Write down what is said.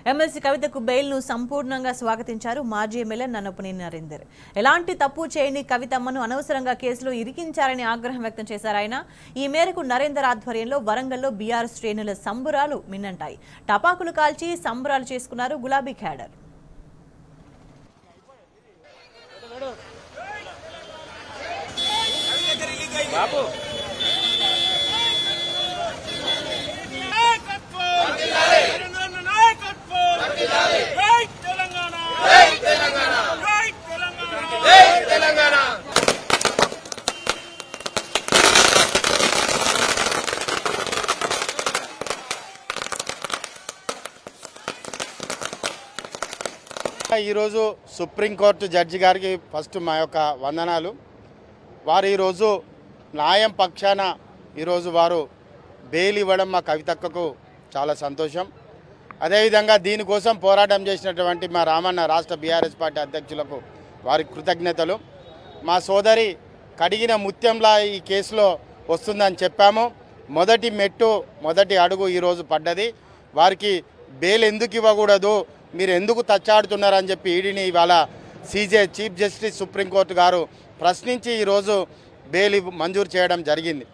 MLC కవితకు బెయిల్ను సంపూర్ణంగా స్వాగతించారు మాజీ ఎమ్మెల్యే నన్నపనేని నరేందర్. ఎలాంటి తప్పు చేయని కవితమ్మను అనవసరంగా కేసులో ఇరికించారని ఆగ్రహం వ్యక్తం చేశారు ఆయన. ఈ మేరకు నరేందర్ ఆధ్వర్యంలో వరంగల్లో బీఆర్ఎస్ శ్రేణుల సంబురాలు మిన్నంటాయి. టపాకులు కాల్చి సంబరాలు చేసుకున్నారు గులాబీ క్యాడర్. ఈరోజు సుప్రీంకోర్టు జడ్జి గారికి ఫస్ట్ మా యొక్క వందనాలు. వారు ఈరోజు న్యాయం పక్షాన ఈరోజు వారు బెయిల్ ఇవ్వడం మా కవితక్కకు చాలా సంతోషం. అదేవిధంగా దీనికోసం పోరాటం చేసినటువంటి మా రామన్న రాష్ట్ర బీఆర్ఎస్ పార్టీ అధ్యక్షులకు వారి కృతజ్ఞతలు. మా సోదరి కడిగిన ముత్యంలా ఈ కేసులో వస్తుందని చెప్పాము. మొదటి అడుగు ఈరోజు పడ్డది. వారికి బెయిల్ ఎందుకు ఇవ్వకూడదు, మీరు ఎందుకు తచ్చాడుతున్నారని చెప్పి ఈడీని ఇవాళ చీఫ్ జస్టిస్ సుప్రీంకోర్టు గారు ప్రశ్నించి ఈరోజు బెయిల్ మంజూరు చేయడం జరిగింది.